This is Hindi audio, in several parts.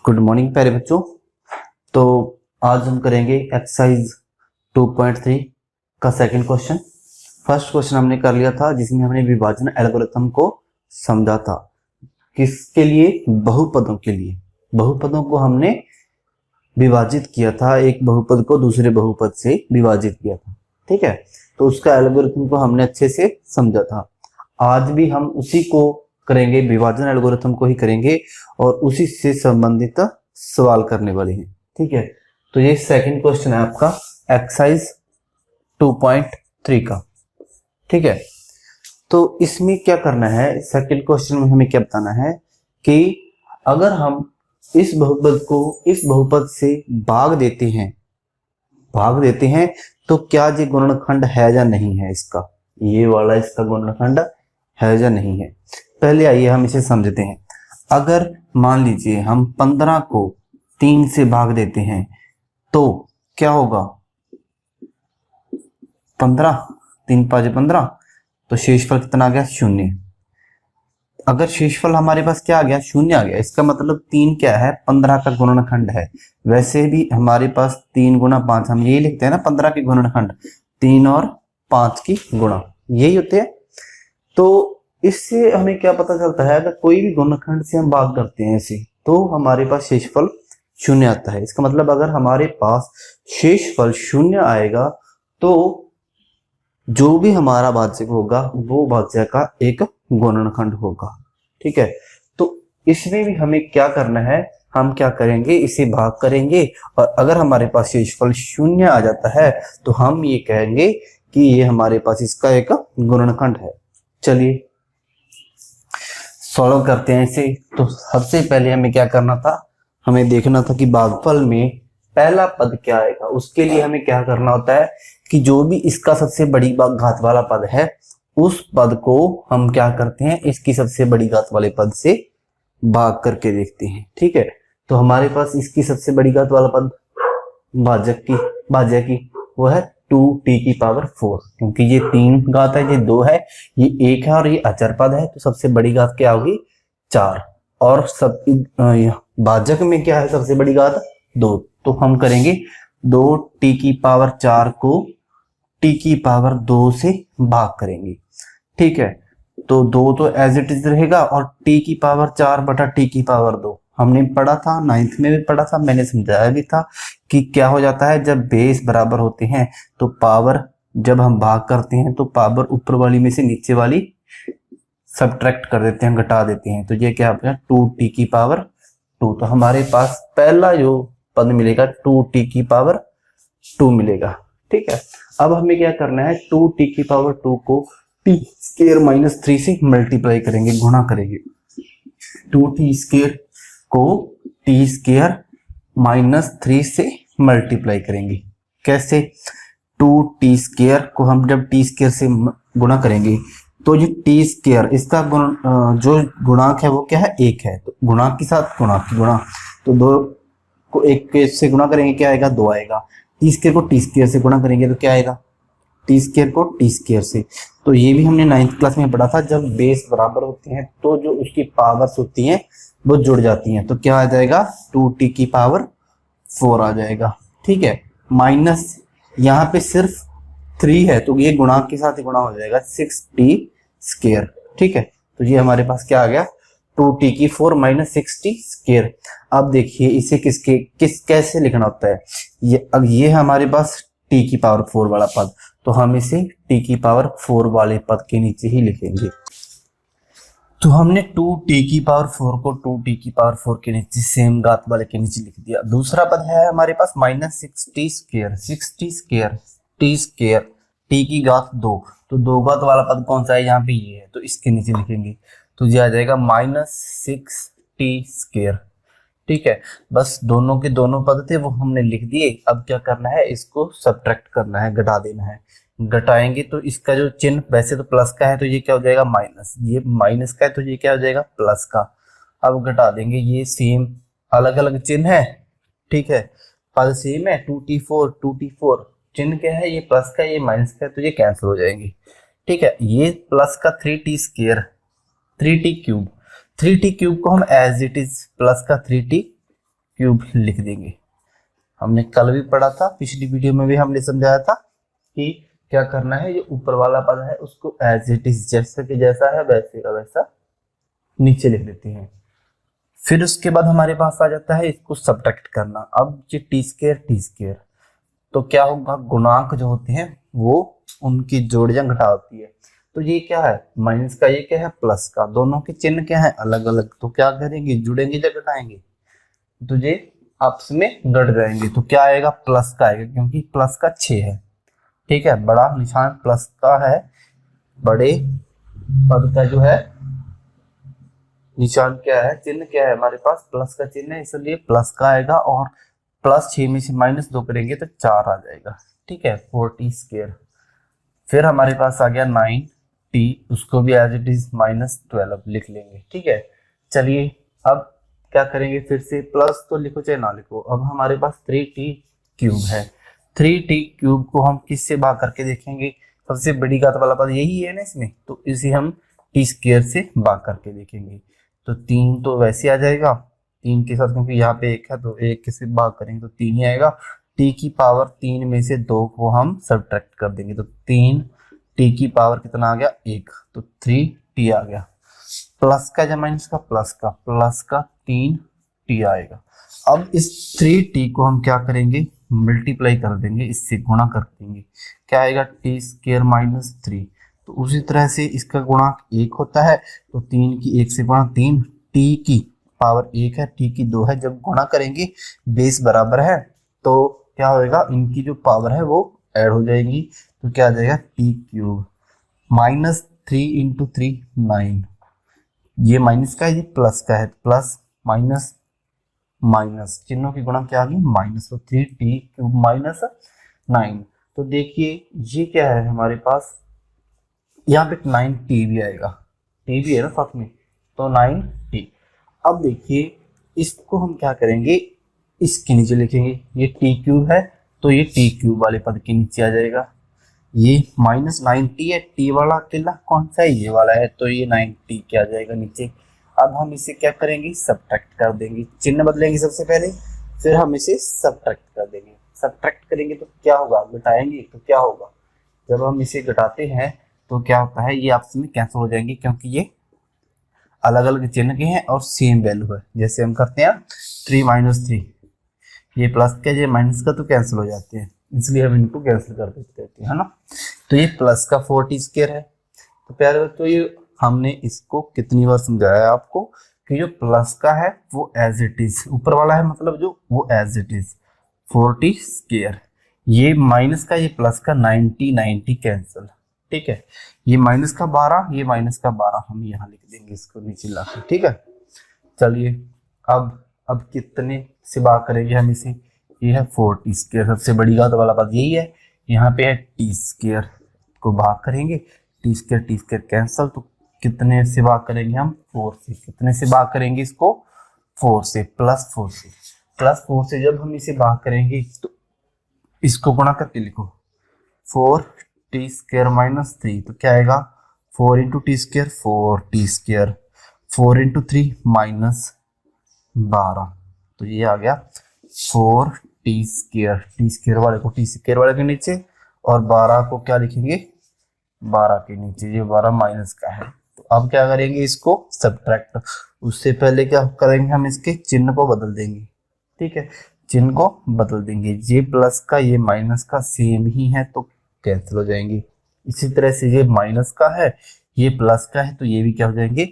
गुड मॉर्निंग प्यारे बच्चों। तो आज हम करेंगे एक्सरसाइज 2.3 का सेकंड क्वेश्चन। फर्स्ट क्वेश्चन हमने कर लिया था जिसमें हमने विभाजन एल्गोरिथम को समझा था। किसके लिए? बहुपदों के लिए। बहुपदों को हमने विभाजित किया था, एक बहुपद को दूसरे बहुपद से विभाजित किया था। ठीक है, तो उसका एल्गोरिथम को हमने अच्छे से समझा था। आज भी हम उसी को करेंगे, विभाजन एल्गोरिथम को ही करेंगे और उसी से संबंधित सवाल करने वाले हैं। ठीक है, तो ये सेकंड क्वेश्चन है आपका एक्सरसाइज 2.3 का। ठीक है, तो इसमें क्या करना है, सेकंड क्वेश्चन में हमें क्या बताना है कि अगर हम इस बहुपद को इस बहुपद से भाग देते हैं तो क्या ये गुणनखंड है या नहीं है, इसका ये वाला इसका गुणनखंड है या नहीं है। पहले आइए हम इसे समझते हैं। अगर मान लीजिए हम 15 को 3 से भाग देते हैं तो क्या होगा? 15, 3 5 15, तो शेषफल कितना आ गया? 0। अगर शेषफल हमारे पास क्या आ गया? 0 आ गया। इसका मतलब 3 क्या है? 15 का गुणनखंड है। वैसे भी हमारे पास 3 गुणा 5, हम यही लिखते हैं ना, 15 के गुणनखंड 3 और 5 की गुणा, यही होते हैं। तो इससे हमें क्या पता चलता है, अगर कोई भी गुणनखंड से हम भाग करते हैं इसे, तो हमारे पास शेषफल 0 आता है। इसका मतलब अगर हमारे पास शेषफल 0 आएगा तो जो भी हमारा भाज्य होगा वो भाज्य का एक गुणनखंड होगा। ठीक है, तो इसमें भी हमें क्या करना है, हम क्या करेंगे, इसे भाग करेंगे और अगर हमारे पास शेषफल 0 आ जाता है तो हम ये कहेंगे कि ये हमारे पास इसका एक गुणनखंड है। चलिए सॉल्व करते हैं इसे। तो सबसे पहले हमें क्या करना था, हमें देखना था कि भागफल में पहला पद क्या आएगा। उसके लिए हमें क्या करना होता है कि जो भी इसका सबसे बड़ी घात वाला पद है उस पद को हम क्या करते हैं, इसकी सबसे बड़ी घात वाले पद से भाग करके देखते हैं। ठीक है, तो हमारे पास इसकी सबसे बड़ी घात वाला पद भाज्य की वो है 2t की पावर 4, क्योंकि ये 3 घात है, ये 2 है, ये 1 है और ये अचर पद है, तो सबसे बड़ी घात क्या होगी? 4। और सब भाजक में क्या है सबसे बड़ी घात? 2। तो हम करेंगे 2t की पावर 4 को t की पावर 2 से भाग करेंगे। ठीक है, तो 2 तो एज इट इज रहेगा और t की पावर 4 बटा t की पावर 2 हमने पढ़ा था, 9th में भी पढ़ा था, मैंने समझाया भी था कि क्या हो जाता है जब बेस बराबर होते हैं तो पावर, जब हम भाग करते हैं तो पावर ऊपर वाली में से नीचे वाली सब्ट्रैक्ट कर देते हैं, घटा देते हैं। तो ये क्या हो गया? 2t की पावर 2। तो हमारे पास पहला जो पद मिलेगा 2t की पावर 2 मिलेगा। ठीक है, अब हमें क्या करना है, 2t की पावर 2 को t स्क्वायर माइनस 3 से मल्टीप्लाई करेंगे, गुणा करेंगे। 2t स्क्वायर को t स्क्वायर माइनस 3 से मल्टीप्लाई करेंगे। कैसे? 2t स्क्वायर को हम जब t स्क्वायर से गुणा करेंगे तो ये t स्क्वायर, इसका जो गुणांक है वो क्या है? 1 है। तो गुणांक के साथ गुणांक की गुणा, तो 2 को 1 से गुणा करेंगे क्या आएगा? 2 आएगा। टी स्क्वायर को टी स्क्वायर से गुणा करेंगे तो क्या आएगा? टी स्क्वायर को टी स्क्वायर से। तो ये भी हमने 9th क्लास में पढ़ा था, जब बेस बराबर होते हैं तो जो उसकी पावर्स होती हैं वो जुड़ जाती हैं, तो क्या आ जाएगा? 2t की पावर 4 आ जाएगा। ठीक है, माइनस यहाँ पे सिर्फ 3 है तो ये गुणांक के साथ ही गुणा हो जाएगा, 6t स्क्वायर। ठीक है, तो ये हमारे पास क्या आ गया? 2t की 4 माइनस 6t स्क्वायर। अब देखिए इसे कैसे लिखना होता है। अब ये हमारे पास t की पावर 4 वाला पद, तो हम इसे t की पावर 4 वाले पद के नीचे ही लिखेंगे। तो हमने 2t की पावर 4 को 2t की पावर 4 के नीचे सेम घात वाले के नीचे लिख दिया। दूसरा पद है हमारे पास minus 6t square, 6t square t square t की घात 2, तो 2 घात वाला पद कौन सा है? यहाँ पे ये है, तो इसके नीचे लिखेंगे। तो ये आ जाएगा माइनस 6t स्क्वायर। ठीक है, बस दोनों के दोनों पद थे वो हमने लिख दिए। अब क्या करना है, इसको सब्ट्रैक्ट करना है, घटा देना है। घटाएंगे तो इसका जो चिन्ह वैसे तो प्लस का है तो ये क्या हो जाएगा? माइनस। ये माइनस का है तो ये क्या हो जाएगा? प्लस का। अब घटा देंगे, ये सेम अलग अलग चिन्ह है। ठीक है, पद सेम है, 2t4 चिन्ह क्या है? ये प्लस का, ये माइनस का है, तो ये कैंसिल हो जाएंगे। ठीक है, ये प्लस का 3t स्क्वायर, 3t क्यूब को हम एज इट इज प्लस का 3t क्यूब लिख देंगे। हमने कल भी पढ़ा था, पिछली वीडियो में भी हमने समझाया था कि क्या करना है, जो ऊपर वाला पद है उसको एज इट इज जैसे कि जैसा है वैसे का वैसा नीचे लिख देते हैं। फिर उसके बाद हमारे पास आ जाता है इसको सब्ट्रैक्ट करना। अब ये टी स्क्वायर, तो क्या होगा, गुणांक जो होते हैं वो उनकी जोड़ियां घटा होती है। तो ये क्या है, माइनस का, ये क्या है प्लस का, दोनों के चिन्ह क्या है अलग अलग, तो क्या करेंगे, जुड़ेंगे या घटाएंगे, तो ये आपस में घट जाएंगे। तो क्या आएगा, प्लस का आएगा, क्योंकि प्लस का 6 है। ठीक है, बड़ा निशान प्लस का है, बड़े पद का जो है निशान क्या है, चिन्ह क्या है, हमारे पास प्लस का चिन्ह है, इसलिए प्लस का आएगा। और +6 में से -2 करेंगे तो 4 आ जाएगा। ठीक है, 4t स्क्वायर। फिर हमारे पास आ गया 9t, उसको भी एज इट इज -12 लिख लेंगे। ठीक है, चलिए अब क्या करेंगे, फिर से प्लस तो लिखो चाहे ना लिखो। अब हमारे पास 3t क्यूब है। 3t क्यूब को हम किससे भाग करके देखेंगे, सबसे बड़ी घात वाला पद यही है ना इसमें, तो इसे हम टी स्क्वायर से भाग करके देखेंगे। तो 3 तो वैसे आ जाएगा 3 के साथ, क्योंकि यहाँ पे 1 है तो 1 से भाग करेंगे तो 3 ही आएगा। टी की पावर 3 में से 2 को हम सब्ट्रैक्ट कर देंगे, तो 3 टी की पावर कितना आ गया 1, तो 3t आ गया। प्लस का या माइनस का, प्लस का 3t आएगा। अब इस 3t को हम क्या करेंगे, मल्टीप्लाई कर देंगे, इससे गुणा कर देंगे, क्या आएगा टी स्क्वायर -3। तो उसी तरह से इसका गुणांक 1 होता है, तो 3 की 1 से गुणा 3, टी की पावर 1 है, टी की 2 है, जब गुणा करेंगे बेस बराबर है तो क्या होएगा, इनकी जो पावर है वो ऐड हो जाएगी, तो क्या आ जाएगा टी क्यूब। -3 इंटू 3 9, ये माइनस का है ये प्लस का है, प्लस माइनस माइनस चिन्हों की गुणा क्या आ गई माइनस, तो 3t क्यूब -9। तो देखिए ये क्या है हमारे पास, यहाँ पे 9t भी आएगा, t भी है ना साथ में, तो 9t। अब देखिए इसको हम क्या करेंगे, इसके नीचे लिखेंगे, ये t क्यूब है तो ये t क्यूब वाले पद के नीचे आ जाएगा। ये -9t है, t वाला अकेला कौन सा है, ये वाला है, तो ये 9t क्या आ जाएगा नीचे। अब हम इसे क्या करेंगे, सब्ट्रैक्ट कर देंगे, चिन्ह बदलेंगे सबसे पहले, फिर हम इसे सब्ट्रैक्ट कर देंगे। सब्ट्रैक्ट करेंगे तो क्या होगा, घटाएंगे तो क्या होगा, जब हम इसे घटाते हैं तो क्या होता है, ये आपस में कैंसिल हो जाएंगे, क्योंकि ये अलग अलग चिन्ह के हैं और सेम वैल्यू है। जैसे हम करते हैं 3 - 3, ये प्लस का ये माइनस का तो कैंसिल हो जाते हैं, इसलिए हम इनको कैंसिल कर देते हैं, है ना। तो ये प्लस का 4t स्क्वायर है। तो प्यारे बच्चों, ये हमने इसको कितनी बार समझाया है आपको कि जो प्लस का है वो एज इट इज, ऊपर वाला है मतलब जो वो as it is 4t square. ये माइनस का, ये प्लस का 90 कैंसिल। ठीक है, ये माइनस का 12, ये माइनस का 12 हम यहाँ लिख देंगे इसको नीचे लाके। ठीक है, चलिए अब कितने से भाग करेंगे हम इसे, ये है 4t स्क्वायर, सबसे बड़ी घात वाला पद यही है, यहाँ पे है t स्क्वायर को भाग करेंगे, टी स्क्वायर कैंसल, तो कितने से भाग करेंगे हम 4 से, कितने से भाग करेंगे इसको 4 से, +4 से जब हम इसे भाग करेंगे तो इसको गुणा करके लिखो, 4t स्क्वायर -3, तो क्या आएगा 4 into T square 4t square, 4 into 3 -12, तो ये आ गया 4t स्क्वायर। टी स्क्वायर वाले को टी स्क्वायर वाले के नीचे और 12 को क्या लिखेंगे 12 के नीचे, ये 12 माइनस का है। तो अब क्या करेंगे, इसको सब्ट्रैक्ट, उससे पहले क्या करेंगे, हम इसके चिन्ह को बदल देंगे। ठीक है, चिन्ह को बदल देंगे, ये प्लस का ये माइनस का सेम ही है तो कैंसिल हो जाएंगे। इसी तरह से ये माइनस का है ये प्लस का है तो ये भी क्या हो जाएंगे,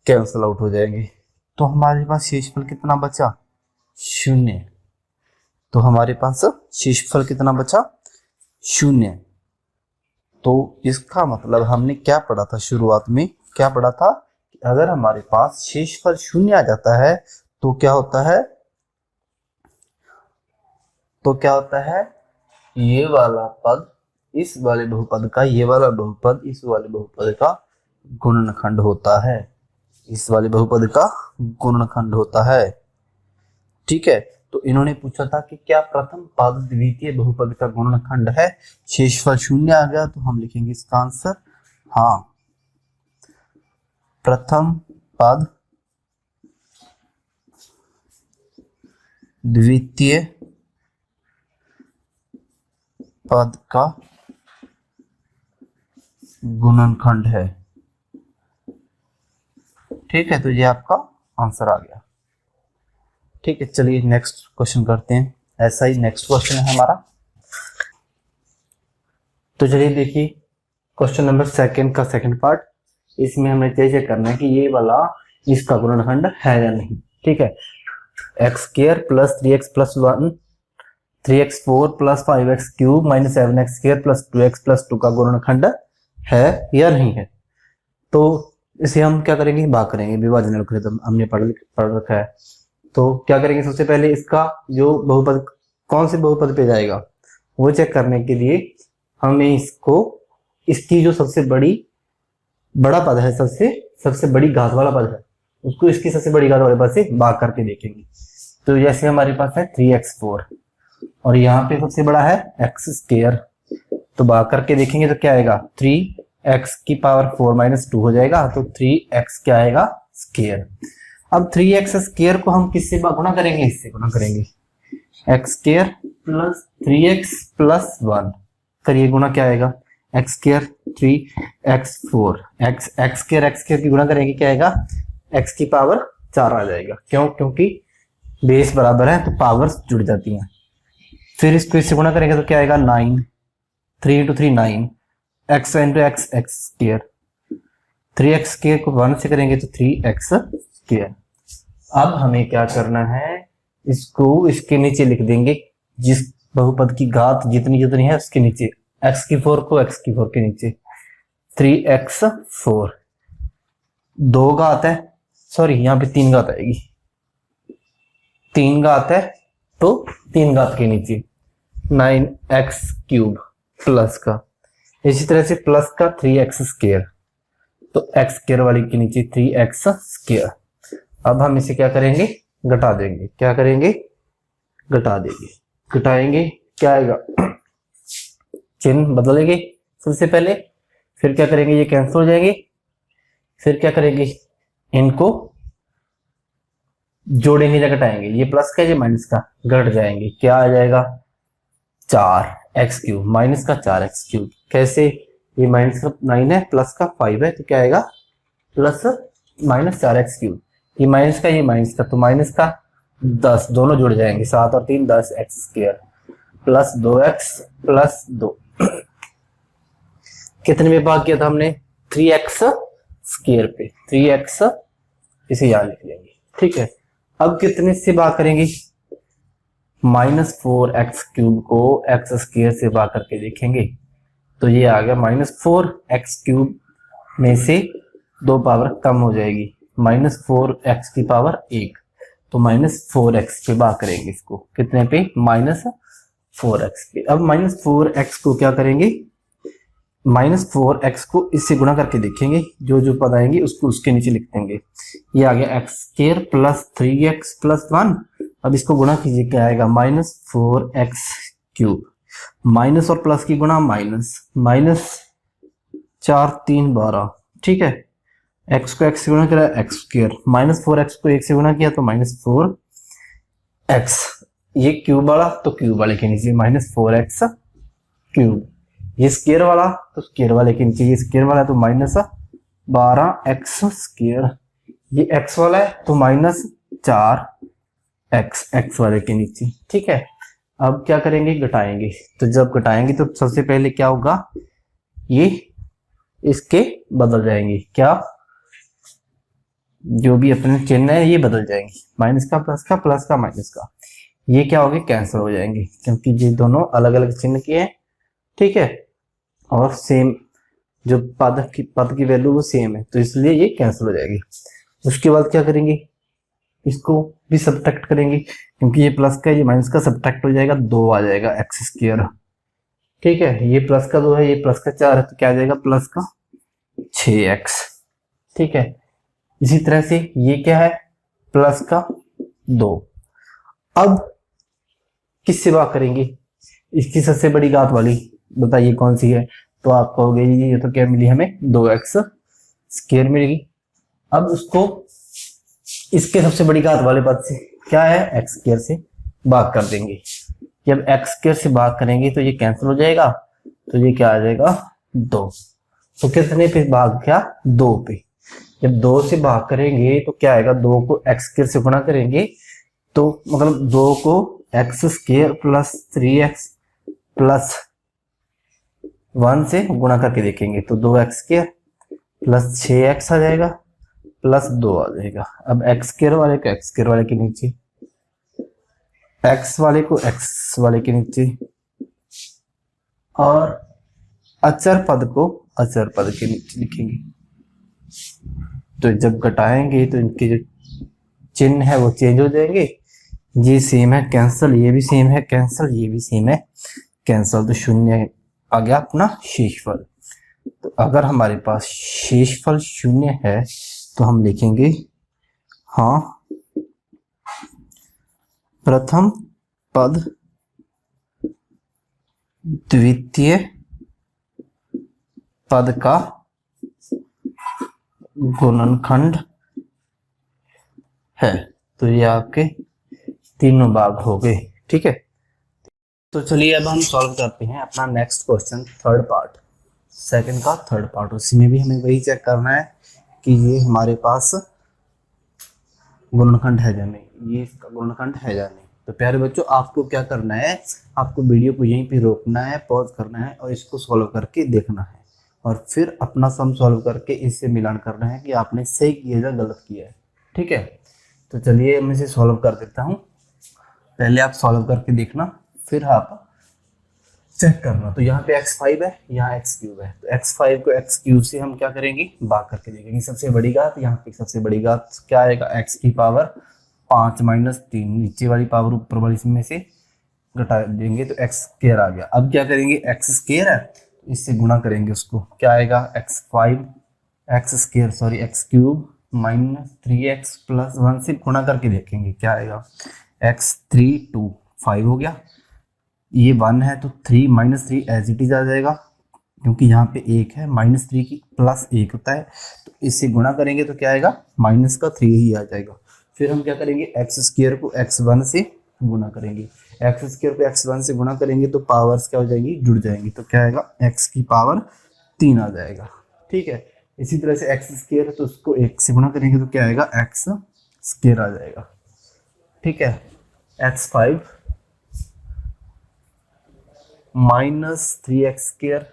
कैंसिल आउट हो जाएंगे। तो हमारे पास शेषफल कितना बचा, 0। तो हमारे पास शेषफल कितना बचा, 0। तो इसका मतलब हमने क्या पढ़ा था शुरुआत में, क्या पढ़ा था कि अगर हमारे पास शेषफल 0 आ जाता है तो क्या होता है, ये वाला पद इस वाले बहुपद का, ये वाला बहुपद इस वाले बहुपद का गुणनखंड होता है, इस वाले बहुपद का गुणनखंड होता है। ठीक है, तो इन्होंने पूछा था कि क्या प्रथम पद द्वितीय बहुपद का गुणनखंड है, शेषफल 0 आ गया तो हम लिखेंगे इसका आंसर हाँ, प्रथम पद द्वितीय पद का गुणनखंड है। ठीक है, तो ये आपका आंसर आ गया। ठीक है, चलिए नेक्स्ट क्वेश्चन करते हैं। ऐसा ही नेक्स्ट क्वेश्चन है हमारा। तो चलिए देखिए क्वेश्चन नंबर सेकंड का सेकंड पार्ट। इसमें हमें चेक करना है कि ये वाला इसका गुणनखंड है या नहीं। ठीक है, x square plus 3x plus 1 3x4 plus 5x cube minus 7x square plus 2x plus 2 का गुणनखंड है या नहीं है। तो इसे हम क्या करेंगे, भाग करेंगे, विभाजन एल्गोरिथम हमने पढ़ रखा है। तो क्या करेंगे, सबसे पहले इसका जो बहुपद कौन से बहुपद पे जाएगा वो चेक करने के लिए हमें इसकी जो सबसे बड़ा पद है, सबसे बड़ी घात वाला पद है, उसको इसकी सबसे बड़ी घात वाले पद से भाग करके देखेंगे। तो जैसे हमारे पास है 3x4 और यहाँ पे सबसे बड़ा है x स्क्वायर, तो भाग करके देखेंगे तो क्या आएगा, 3x की पावर 4 माइनस 2 हो जाएगा, तो 3x क्या आएगा, स्क्वायर। अब 3x स्क्वायर को हम किससे गुणा करेंगे, इससे गुणा करेंगे, x square plus 3x plus 1 करिए, गुणा क्या आएगा, x square 3x4 x square की गुणा करेंगे क्या आएगा, x की पावर 4 आ जाएगा। क्यों, क्योंकि बेस बराबर है तो पावर्स जुड़ जाती हैं। फिर इसको इससे गुणा करेंगे तो क्या आएगा, 9 3 into 3 9 x into x x square, 3x square को 1 से करेंगे तो 3x स्क्वायर। अब हमें क्या करना है, इसको इसके नीचे लिख देंगे, जिस बहुपद की घात जितनी है उसके नीचे x की 4 को x की 4 के नीचे 3x4, 2 घात है, सॉरी यहाँ पे 3 घात आएगी, 3 घात है तो 3 घात के नीचे 9x क्यूब प्लस का, इसी तरह से प्लस का 3x स्क्वायर, तो x स्क्वायर वाली के नीचे 3x स्क्वायर। अब हम इसे क्या करेंगे, घटा देंगे, क्या करेंगे, घटा देंगे, घटाएंगे क्या आएगा, चिन्ह बदलेंगे सबसे पहले, फिर क्या करेंगे, ये कैंसिल हो जाएंगे, फिर क्या करेंगे, इनको जोड़ेंगे या घटाएंगे, ये प्लस का ये माइनस का घट जाएंगे, क्या आ जाएगा, 4x क्यूब माइनस का 4x क्यूब। कैसे, ये माइनस का 9 है प्लस का 5 है, तो क्या आएगा, प्लस माइनस 4x क्यूब, ये माइनस का तो माइनस का 10, दोनों जुड़ जाएंगे, 7 और 3 10x square plus 2x plus 2 कितने में भाग किया था हमने, 3x स्क्वायर पे, 3x इसे यहां लिख लेंगे। ठीक है, अब कितने से भाग करेंगे, -4x क्यूब को x स्क्वायर से भाग करके देखेंगे तो ये आ गया -4x क्यूब में से 2 पावर कम हो जाएगी, -4x की पावर 1, तो -4x पे भाग करेंगे इसको, कितने पे, -4x पे। अब -4x को क्या करेंगे, -4x को इससे गुणा करके देखेंगे, जो पद आएंगे उसको उसके नीचे लिख देंगे। ये आ गया x square plus 3x plus 1, अब इसको गुणा कीजिए क्या आएगा, -4x क्यूब, माइनस और प्लस की गुणा माइनस, -4 3 12। ठीक है, x को x से गुणा किया x स्क्वायर, -4x को 1 से गुणा किया तो -4x, ये क्यूब वाला तो क्यूब वाले के नीचे -4x क्यूब, ये स्क्वायर वाला तो स्क्वायर वाले के नीचे, ये स्क्वायर वाला तो -12x स्क्वायर, ये x वाला है तो -4x x वाले के नीचे। ठीक है, अब क्या करेंगे, घटाएंगे, तो जब घटाएंगे तो सबसे पहले क्या होगा, ये इसके बदल जाएंगे, क्या, जो भी अपने चिन्ह है ये बदल जाएंगे, माइनस का प्लस का, प्लस का माइनस का, ये क्या होंगे, कैंसिल हो जाएंगे, क्योंकि ये दोनों अलग अलग चिन्ह के हैं। ठीक है, और सेम जो पद की वैल्यू वो सेम है, तो इसलिए ये कैंसिल हो जाएगी। उसके बाद क्या करेंगे, इसको भी सब्ट्रैक्ट करेंगे, क्योंकि ये प्लस का ये माइनस का सब्ट्रैक्ट हो जाएगा, 2 आ जाएगा x स्क्वायर। ठीक है, ये प्लस का 2 है, ये प्लस का 4 है, तो क्या आ जाएगा, प्लस का 6x। ठीक है, इसी तरह से ये क्या है, प्लस का 2। अब किससे भाग करेंगे, इसकी सबसे बड़ी घात वाली बताइए कौन सी है, तो आप कहोगे ये तो क्या मिली हमें, 2x स्क्वायर मिलेगी। अब उसको इसके सबसे बड़ी घात वाले पद से, क्या है, x स्क्वायर से भाग कर देंगे। जब एक्स स्क्वायर से भाग करेंगे तो ये कैंसिल हो जाएगा, तो ये क्या आ जाएगा 2। तो कितने पे भाग गया 2 पे। जब 2 से भाग करेंगे तो क्या आएगा, 2 को एक्स स्क्वायर से गुणा करेंगे तो मतलब 2 को x square plus 3x plus 1 से गुणा करके देखेंगे तो 2x स्क्वायर प्लस 6x आ जाएगा प्लस 2 आ जाएगा। अब एक्स स्क्वायर वाले को एक्स स्क्वायर वाले के नीचे, एक्स वाले को एक्स वाले के नीचे और अचर पद को अचर पद के नीचे लिखेंगे। तो जब घटाएंगे तो इनके जो चिन्ह है वो चेंज हो जाएंगे। ये सेम है कैंसल, ये भी सेम है कैंसल, ये भी सेम है कैंसल। तो शून्य आ गया अपना शेषफल। तो अगर हमारे पास शेषफल शून्य है तो हम लिखेंगे हाँ प्रथम पद द्वितीय पद का गुणनखंड है। तो ये आपके तीनों भाग हो गए। ठीक है, तो चलिए अब हम सॉल्व करते हैं अपना next question, third part, second का थर्ड पार्ट। उसी में भी हमें वही चेक करना है कि ये हमारे पास गुणनखंड है या नहीं, ये इसका गुणनखंड है या नहीं। तो प्यारे बच्चों आपको क्या करना है, आपको वीडियो को यहीं पे रोकना है, पॉज करना है और इसको सॉल्व करके देखना है और फिर अपना सम सॉल्व करके इससे मिलान करना है कि आपने सही किया या गलत किया है। ठीक है, तो चलिए मैं इसे सॉल्व कर देता हूँ। पहले आप सॉल्व करके देखना, फिर आप चेक करना। तो यहाँ पे x5 है, यहाँ x3 है। तो x5 को x3 से हम क्या करेंगे, भाग करके देखेंगे। सबसे बड़ी घात, यहाँ पे सबसे बड़ी घात क्या आएगा, x की पावर 5 माइनस 3, नीचे वाली पावर ऊपर वाली में से घटा देंगे तो x स्क्वायर आ गया। अब क्या करेंगे, x स्क्वायर है इससे गुणा करेंगे, उसको क्या आएगा x cube minus 3x plus 1 से गुणा करके देखेंगे क्या आएगा, x3 2 5 हो गया। ये 1 है तो 3 माइनस 3 एज इट इज आ जाएगा, क्योंकि यहाँ पे 1 है, माइनस 3 की प्लस 1 होता है। तो इससे गुणा करेंगे तो क्या आएगा, माइनस का 3 ही आ जाएगा। फिर हम क्या करेंगे, एक्स स्क्वायर को x1 से गुणा करेंगे, एक्स स्क्वायर को x1 से गुणा करेंगे तो पावर्स क्या हो जाएगी, जुड़ जाएंगी। तो क्या आएगा, x की पावर 3 आ जाएगा। ठीक है, इसी तरह से एक्स स्क्वायर है तो उसको 1 से गुणा करेंगे तो क्या आएगा, एक्स स्क्वायर आ जाएगा। ठीक है, x5 minus 3x square,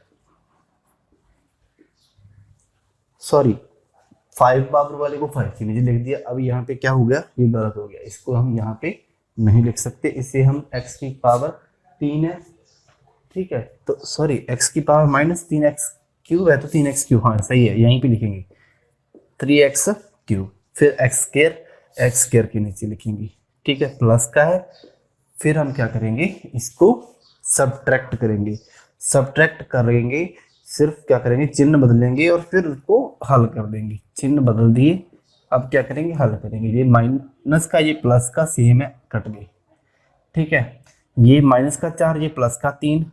sorry 5 power वाले को 5 के नीचे लिख दिया। अब यहाँ पे क्या हो गया, ये गलत हो गया, इसको हम यहाँ पे नहीं लिख सकते, इसे हम x की पावर 3 है। ठीक है, तो सॉरी x की पावर माइनस 3x क्यूब है तो 3x क्यूब, हाँ सही है, यहीं पे लिखेंगे 3x क्यूब। फिर x स्क्वायर के नीचे लिखेंगे। ठीक है, प्लस का है। फिर हम क्या करेंगे, इसको सब्ट्रैक्ट करेंगे। सब्ट्रैक्ट करेंगे, सिर्फ क्या करेंगे, चिन्ह बदलेंगे और फिर उसको हल कर देंगे। चिन्ह बदल दिए, अब क्या करेंगे, हल करेंगे। ये माइनस का ये प्लस का सेम है, कट गए। ठीक है, ये माइनस का 4, ये प्लस का 3,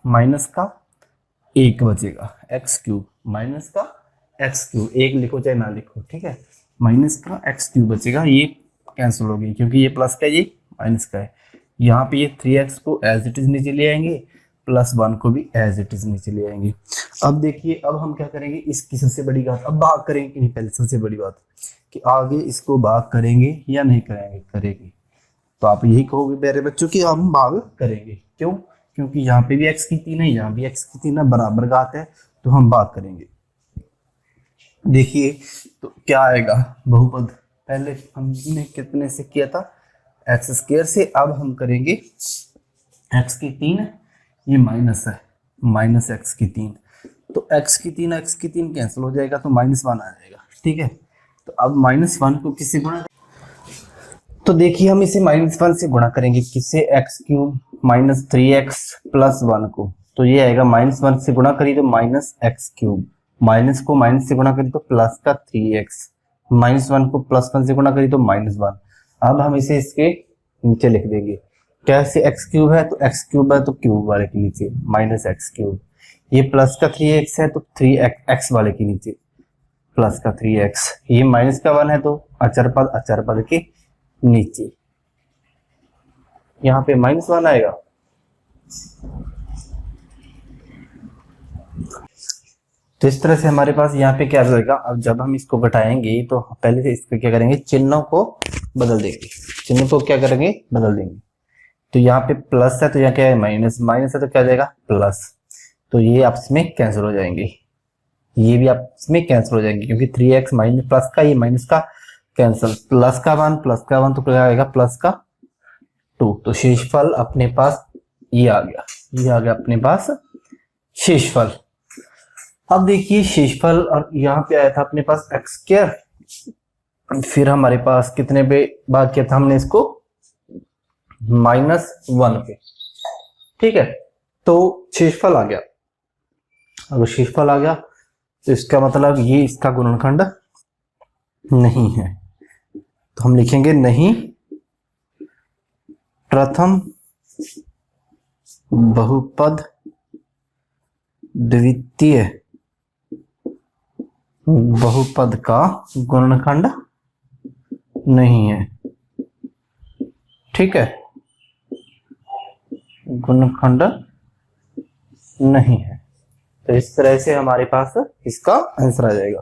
माइनस का 1 बचेगा, एक्स क्यूब माइनस का एक्स क्यूब, 1 लिखो चाहे ना लिखो। ठीक है, माइनस का एक्स क्यूब बचेगा, ये कैंसिल हो गई क्योंकि ये प्लस का ये माइनस का है। यहाँ पे ये 3x को एज इट इज नीचे ले आएंगे, प्लस 1 को भी एज इट इज नीचे ले आएंगे। अब देखिए, अब हम क्या करेंगे, इसकी सबसे बड़ी बात, अब भाग करेंगे कि नहीं, पहले सबसे बड़ी बात कि आगे इसको भाग करेंगे या नहीं करेंगे, करेंगे। तो आप यही कहोगे मेरे बच्चों कि हम भाग करेंगे। क्यों, क्योंकि यहाँ पे भी x की 3 है, यहाँ भी x की 3 है, बराबर घात है, तो हम भाग करेंगे। देखिए तो क्या आएगा, बहुपद पहले हमने कितने से किया था, एक्स स्क्वायर से। अब हम करेंगे x की 3, ये माइनस है, माइनस एक्स की 3, तो x की 3 कैंसिल हो जाएगा तो -1 आ जाएगा। ठीक है, तो अब -1 को किससे गुणा, तो देखिए हम इसे -1 से गुणा करेंगे, किससे, x cube minus 3x plus 1 को। तो ये आएगा -1 से गुणा करी तो माइनस एक्स क्यूब, माइनस को माइनस से गुणा करी तो प्लस का 3x, -1 को +1 से गुणा करी तो -1। अब हम इसे इसके नीचे लिख देंगे, कैसे, एक्स क्यूब है तो एक्स क्यूब है तो क्यूब वाले के नीचे माइनस एक्स क्यूब, ये प्लस का 3x है तो 3x वाले के नीचे प्लस का 3x, ये माइनस का 1 है तो अचर पद के नीचे। यहाँ पे -1 आएगा। तो इस तरह से हमारे पास यहाँ पे क्या रहेगा। अब जब हम इसको घटाएंगे तो पहले से इसको क्या करेंगे, चिन्हों को बदल देंगे। चिन्ह को क्या करेंगे, बदल देंगे। तो यहाँ पे प्लस है तो यहाँ क्या है, माइनस, माइनस है तो क्या जाएगा, प्लस। तो ये आपस में कैंसिल हो जाएंगे, ये भी आपस में कैंसिल हो जाएंगे, क्योंकि 3x माइनस प्लस का, ये माइनस का कैंसिल, प्लस का 1 तो क्या आएगा, प्लस का 2। तो शेषफल अपने पास ये आ गया, ये आ गया अपने पास शेषफल। अब देखिए शेषफल, और यहाँ पे आया था अपने पास x², फिर हमारे पास कितने पे भाग किया था हमने इसको, -1 पे, ठीक है। तो शेषफल आ गया। अगर शेषफल आ गया तो इसका मतलब ये इसका गुणनखंड नहीं है। तो हम लिखेंगे नहीं प्रथम बहुपद द्वितीय बहुपद का गुणनखंड नहीं है, ठीक है, गुणनखंड नहीं है। तो इस तरह से हमारे पास इसका आंसर आ जाएगा।